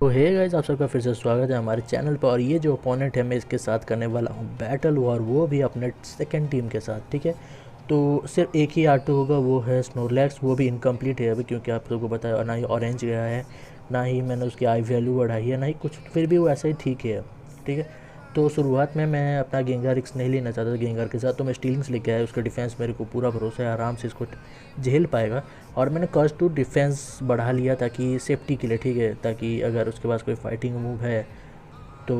तो hey guys, आप सबका फिर से स्वागत है हमारे चैनल पर। और ये जो ओपोनेंट है मैं इसके साथ करने वाला हूँ बैटल वॉर, वो भी अपने सेकंड टीम के साथ। ठीक है, तो सिर्फ एक ही आर्टो होगा, वो है स्नोरलैक्स। वो भी इनकम्प्लीट है अभी, क्योंकि आप लोगों को बताया, ना ही ऑरेंज गया है, ना ही मैंने उसकी आई वैल्यू बढ़ाई है, ना ही कुछ। फिर भी वो ऐसा ही ठीक है। ठीक है, तो शुरुआत में मैं अपना गेंगार रिक्स नहीं लेना चाहता था गेंगार के साथ, तो मैं स्टीलिंग्स लेके आया। उसका डिफेंस मेरे को पूरा भरोसा है, आराम से इसको झेल पाएगा। और मैंने कर्स टू डिफेंस बढ़ा लिया ताकि सेफ्टी के लिए। ठीक है, ताकि अगर उसके पास कोई फाइटिंग मूव है तो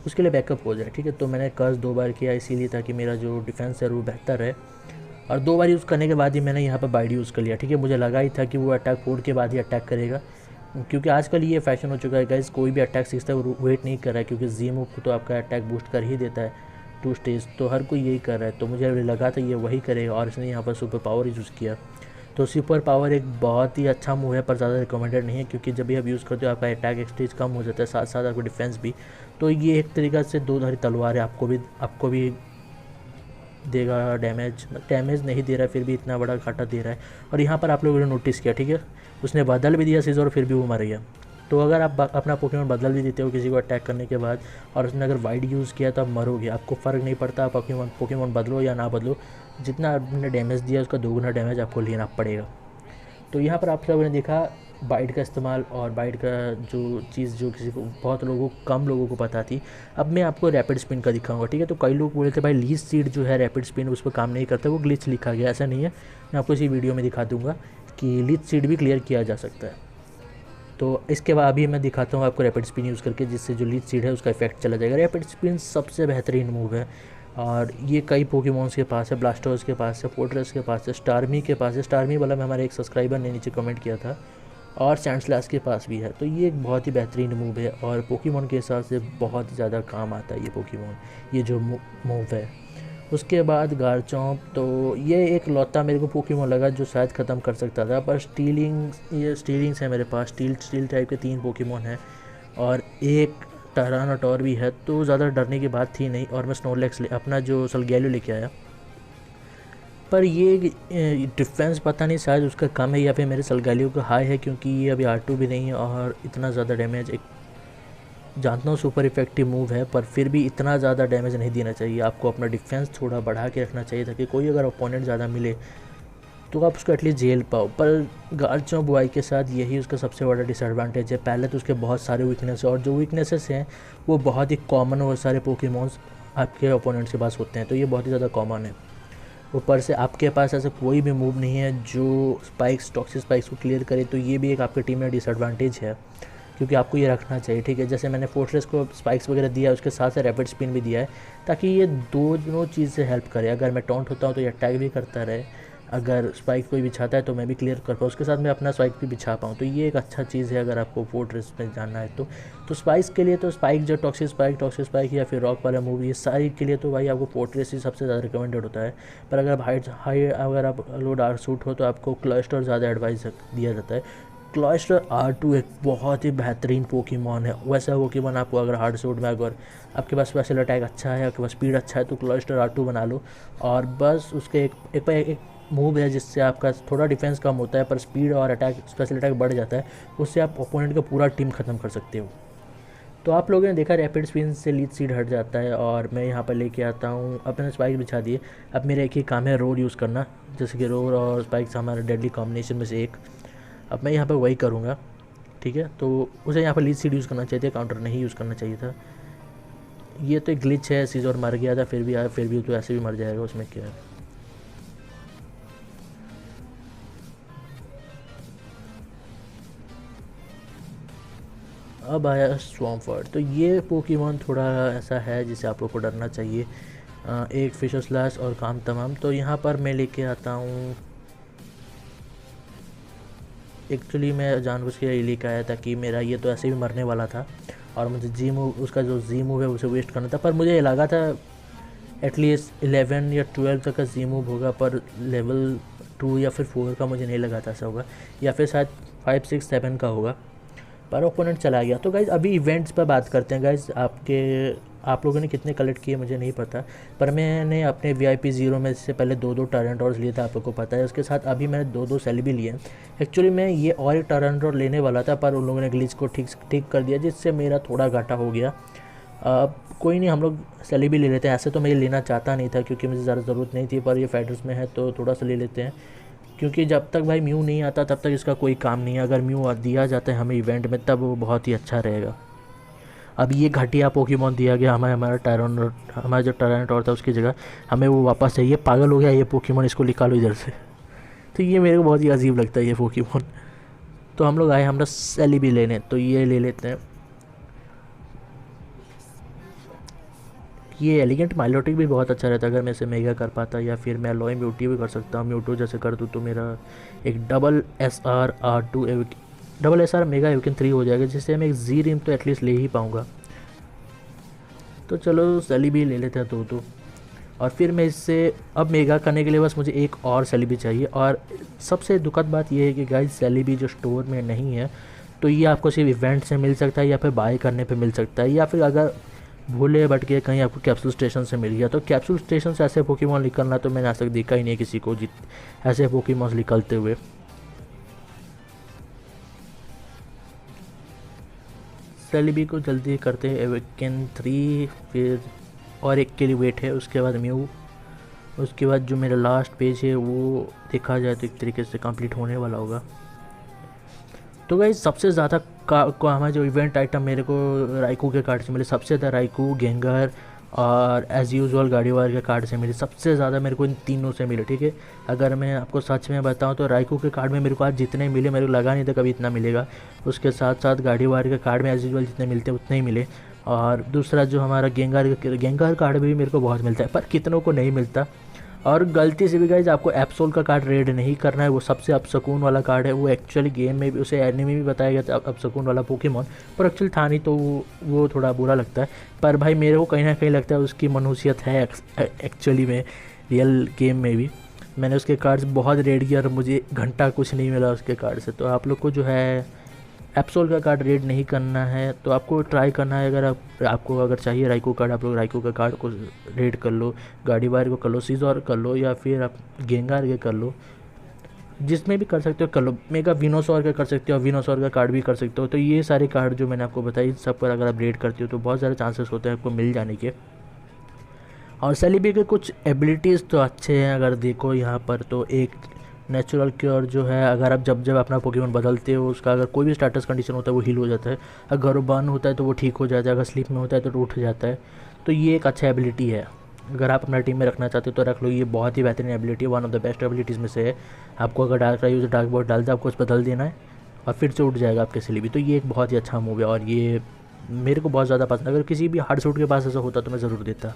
उसके लिए बैकअप हो जाए। ठीक है, तो मैंने कर्स 2 बार किया इसीलिए, ताकि मेरा जो डिफेंस है वो बेहतर है। और 2 बार यूज़ करने के बाद ही मैंने यहाँ पर बाइड यूज़ कर लिया। ठीक है, मुझे लगा ही था कि वो अटैक 4 के बाद ही अटैक करेगा, क्योंकि आजकल ये फैशन हो चुका है गाइस, कोई भी अटैक सीखता है वो वेट नहीं कर रहा है, क्योंकि जी मूव तो आपका अटैक बूस्ट कर ही देता है 2 स्टेज। तो हर कोई यही कर रहा है, तो मुझे लगा था ये वही करेगा, और इसने यहाँ पर सुपर पावर यूज़ किया। तो सुपर पावर एक बहुत ही अच्छा मूव है, पर ज़्यादा रिकमेंडेड नहीं है, क्योंकि जब भी आप यूज़ करते हो आपका अटैक एक स्टेज कम हो जाता है, साथ साथ आपका डिफेंस भी। तो ये एक तरीक़ा से दो धारी तलवार है, आपको भी देगा डैमेज। डैमेज नहीं दे रहा है, फिर भी इतना बड़ा घाटा दे रहा है। और यहाँ पर आप लोगों ने नोटिस किया, ठीक है, उसने बदल भी दिया सीजर, फिर भी वो मर गया। तो अगर आप अपना पोकेमॉन बदल भी देते हो किसी को अटैक करने के बाद, और उसने अगर वाइड यूज़ किया तो आप मरोगे, आपको फ़र्क नहीं पड़ता आप पोकेमॉन बदलो या ना बदलो, जितना आपने डैमेज दिया उसका 2 गुना डैमेज आपको लेना पड़ेगा। तो यहाँ पर आप लोगों ने देखा बाइट का इस्तेमाल, और बाइट का जो चीज़ जो किसी को बहुत लोगों कम लोगों को पता थी, अब मैं आपको रैपिड स्पिन का दिखाऊंगा। ठीक है, तो कई लोग बोले थे भाई लीच सीड जो है रैपिड स्पिन उस पर काम नहीं करता, वो ग्लिच लिखा गया। ऐसा नहीं है, मैं आपको इसी वीडियो में दिखा दूंगा कि लीच सीड भी क्लियर किया जा सकता है। तो इसके बाद अभी मैं दिखाता हूँ आपको रैपिड स्पिन यूज़ करके, जिससे जो लीच सीड है उसका इफेक्ट चला जाएगा। रैपिड स्पिन सबसे बेहतरीन मूव है, और ये कई पोकेमॉन्स के पास है। ब्लास्टर्स के पास है, फोर्ट्रेस के पास है, स्टार्मी के पास है। स्टार्मी वाला में हमारे एक सब्सक्राइबर ने नीचे कमेंट किया था, और सैंडस्लैश के पास भी है। तो ये एक बहुत ही बेहतरीन मूव है, और पोकेमॉन के हिसाब से बहुत ज़्यादा काम आता है ये पोकेमॉन, ये जो मूव है। उसके बाद गारचॉम्प, तो ये एक लौता मेरे को पोकेमॉन लगा जो शायद ख़त्म कर सकता था, पर स्टीलिंग्स है मेरे पास। स्टील टाइप के 3 पोकेमॉन हैं, और एक टरानाटोर भी है, तो ज़्यादा डरने की बात थी नहीं। और मैं स्नोरलैक्स अपना जो सलगैलो लेके आया, पर ये डिफेंस पता नहीं शायद उसका कम है या फिर मेरे सलगैलियो का हाई है, क्योंकि ये अभी R2 भी नहीं है, और इतना ज़्यादा डैमेज एक जानता हूँ सुपर इफेक्टिव मूव है, पर फिर भी इतना ज़्यादा डैमेज नहीं देना चाहिए। आपको अपना डिफेंस थोड़ा बढ़ा के रखना चाहिए, ताकि कोई अगर ओपोनेंट ज़्यादा मिले तो आप उसको एटलीस्ट झेल पाओ। पर गार्चॉम्प बुआई के साथ यही उसका सबसे बड़ा डिसएडवांटेज है। पहले तो उसके बहुत सारे वीकनेस है, और जो वीकनेसेस हैं वो बहुत ही कॉमन और सारे पोकेमॉन्स आपके ओपोनेंट्स के पास होते हैं, तो ये बहुत ही ज़्यादा कॉमन है। ऊपर से आपके पास ऐसा कोई भी मूव नहीं है जो टॉक्सिक स्पाइक्स को क्लियर करे, तो ये भी एक आपके टीम में डिसएडवांटेज है, क्योंकि आपको ये रखना चाहिए। ठीक है, जैसे मैंने फोर्ट्रेस को स्पाइक्स वगैरह दिया है, उसके साथ साथ रैपिड स्पिन भी दिया है, ताकि ये दोनों चीज़ से हेल्प करे। अगर मैं टॉन्ट होता हूँ तो ये अटैक भी करता रहे, अगर स्पाइक कोई बिछाता है तो मैं भी क्लियर कर पाऊँ, उसके साथ मैं अपना स्पाइक भी बिछा पाऊँ। तो ये एक अच्छा चीज़ है अगर आपको फोर्ट्रेस में जाना है तो स्पाइक्स के लिए तो स्पाइक जो टॉक्सिक स्पाइक या फिर रॉक वाला मूव, ये सारी के लिए तो भाई आपको फोर्ट्रेस ही सबसे ज़्यादा रिकमेंडेड होता है। पर अगर अगर आप लो डार्क सूट हो तो आपको क्लस्टर ज़्यादा एडवाइस दिया जाता है। क्लस्टर R2 एक बहुत ही बेहतरीन पोकेमॉन है। वैसा पोकेमॉन आपको अगर हार्ड सूट में अगर आपके पास स्पेशल अटैक अच्छा है, आपके पास स्पीड अच्छा है, तो क्लस्टर R2 बना लो। और बस उसके एक मूव है जिससे आपका थोड़ा डिफेंस कम होता है, पर स्पीड और अटैक स्पेशल अटैक बढ़ जाता है। उससे आप ओपोनेंट का पूरा टीम ख़त्म कर सकते हो। तो आप लोगों ने देखा रैपिड स्पिन से लीड सीड हट जाता है, और मैं यहाँ पर लेके आता हूँ अपने स्पाइक बिछा दिए। अब मेरा एक ही काम है रोर यूज़ करना, जैसे कि रोर और स्पाइक्स हमारे डेडली कॉम्बिनेशन में से एक। अब मैं यहाँ पर वही करूँगा। ठीक है, तो उसे यहाँ पर लीड सीड यूज़ करना चाहिए था, काउंटर नहीं यूज़ करना चाहिए था। ये तो एक ग्लिच है, सीजर मर गया था, फिर भी तो ऐसे भी मर जाएगा, उसमें क्या है। अब आया स्वॉम्फर्ड, तो ये पोकेमॉन थोड़ा ऐसा है जिसे आप लोग को डरना चाहिए। एक फिशर स्लैश और काम तमाम। तो यहाँ पर मैं लेके आता हूँ, एक्चुअली मैं जानबूझ के ये लेके आया था कि मेरा ये तो ऐसे भी मरने वाला था, और मुझे जी मूव, उसका जो जी मूव है उसे वेस्ट करना था। पर मुझे लगा था एटलीस्ट 11 या 12 तक का जी मूव होगा, पर लेवल 2 या फिर 4 का मुझे नहीं लगा था ऐसा होगा, या फिर शायद 5, 6, 7 का होगा, पर ओपोनेंट चला गया। तो गाइज़ अभी इवेंट्स पर बात करते हैं। गाइज़ आप लोगों ने कितने कलेक्ट किए मुझे नहीं पता, पर मैंने अपने VIP 0 में से पहले 2 टरानटोर्स लिए थे, आप लोगों को पता है। उसके साथ अभी मैंने 2 सेलिबी लिए हैं। एक्चुअली मैं ये और एक टरानटोर लेने वाला था, पर उन लोगों ने ग्लिच को ठीक कर दिया, जिससे मेरा थोड़ा घाटा हो गया। कोई नहीं, हम लोग सेलिबी ले लेते हैं। ऐसे तो मैं लेना चाहता नहीं था क्योंकि मुझे ज़्यादा ज़रूरत नहीं थी, पर ये फाइटर्स में है तो थोड़ा सा ले लेते हैं, क्योंकि जब तक भाई म्यू नहीं आता तब तक इसका कोई काम नहीं है। अगर म्यू दिया जाता है हमें इवेंट में, तब वो बहुत ही अच्छा रहेगा। अब ये घटिया पोकेमॉन दिया गया हमें, हमारा जो टरानटोर था उसकी जगह हमें वो वापस चाहिए। पागल हो गया ये पोकेमॉन, इसको निकालो इधर से। तो ये मेरे को बहुत ही अजीब लगता है ये पोकेमॉन। तो हम लोग आए हमरा सेलिबी लेने, तो ये ले लेते हैं। ये एलिगेंट माइलोटिक भी बहुत अच्छा रहता है अगर मैं इसे मेगा कर पाता, या फिर मैं लॉय म्यूटी भी कर सकता हूँ। म्यूटो जैसे कर दूँ तो मेरा एक डबल एस आर मेगा एविकन 3 हो जाएगा, जिससे मैं एक जी रिम तो एटलीस्ट ले ही पाऊँगा। तो चलो सेलिबी ले लेते हैं तो। और फिर मैं इससे अब मेगा करने के लिए बस मुझे एक और सेलिबी चाहिए। और सबसे दुखद बात यह है कि गाइस सेलिबी जो स्टोर में नहीं है, तो ये आपको सिर्फ इवेंट से मिल सकता है या फिर बाय करने पे मिल सकता है, या फिर अगर भूले भटके कहीं आपको कैप्सूल स्टेशन से मिल गया। तो कैप्सूल स्टेशन से ऐसे पोकेमॉन निकलना तो मैंने आज तक देखा ही नहीं किसी को ऐसे पोकेमॉन निकलते हुए। सेलिबी को जल्दी करते हैं एविकन 3, फिर और एक के लिए वेट है, उसके बाद म्यू, उसके बाद जो मेरा लास्ट पेज है वो देखा जाए तो एक तरीके से कंप्लीट होने वाला होगा। तो गाइस सबसे ज़्यादा हमारा जो इवेंट आइटम मेरे को राइकू के कार्ड से मिले, सबसे ज़्यादा राइकू, गेंगर और एज़ यूजुअल गाड़ीवार के कार्ड से मिले। सबसे ज़्यादा मेरे को इन तीनों से मिले, ठीक है। अगर मैं आपको सच में बताऊं तो राइकू के कार्ड में मेरे को आज जितने मिले, मेरे को लगा नहीं था कभी इतना मिलेगा। उसके साथ साथ गाड़ीवार के कार्ड में एज़ यूजुअल जितने मिलते हैं उतने ही मिले। और दूसरा जो हमारा गेंगर कार्ड भी मेरे को बहुत मिलता है, पर कितनों को नहीं मिलता। और गलती से भी गाइज आपको एप्सोल का कार्ड रेड नहीं करना है, वो सबसे अपसकून वाला कार्ड है। वो एक्चुअली गेम में भी, उसे एनिमे में भी बताया गया था अपसकून वाला पोकेमॉन, पर एक्चुअली था नहीं, तो वो थोड़ा बुरा लगता है। पर भाई मेरे को कहीं ना कहीं लगता है उसकी मनुष्यत है एक्चुअली में, रियल गेम में भी। मैंने उसके कार्ड्स बहुत रेड किया और मुझे घंटा कुछ नहीं मिला उसके कार्ड से। तो आप लोग को जो है एप्सोल का कार्ड रेड नहीं करना है, तो आपको ट्राई करना है। अगर आपको अगर चाहिए राइको कार्ड, आप लोग राइको का कार्ड को रेड कर लो, गाड़ीवार को कर लो, सीजर कर लो, या फिर आप गेंगार के कर लो, जिसमें भी कर सकते हो कर लो। मेगा विनोसॉर का कर सकते हो, विनोसॉर का कार्ड भी कर सकते हो। तो ये सारे कार्ड जो मैंने आपको बताई, सब पर अगर आप रेड करते हो तो बहुत सारे चांसेस होते हैं आपको मिल जाने के। और सेलिबी के कुछ एबिलिटीज़ तो अच्छे हैं, अगर देखो यहाँ पर तो एक नेचुरल क्योर जो है, अगर आप जब अपना पोकेमॉन बदलते हो उसका अगर कोई भी स्टेटस कंडीशन होता है वो हील हो जाता है। अगर वो बर्न होता है तो वो ठीक हो जाता है, अगर स्लीप में होता है तो उठ जाता है। तो ये एक अच्छा एबिलिटी है, अगर आप अपना टीम में रखना चाहते हो तो रख लो। ये बहुत ही बेहतरीन एबिलिटी है, one of the best abilities में से है। आपको अगर डार्क बॉट डालता है, आपको उस बदल देना है और फिर से उठ जाएगा आपके सेलिबी। तो ये एक बहुत ही अच्छा मूव है और ये मेरे को बहुत ज़्यादा पसंद। अगर किसी भी हार्ड सूट के पास ऐसा होता तो मैं ज़रूर देता।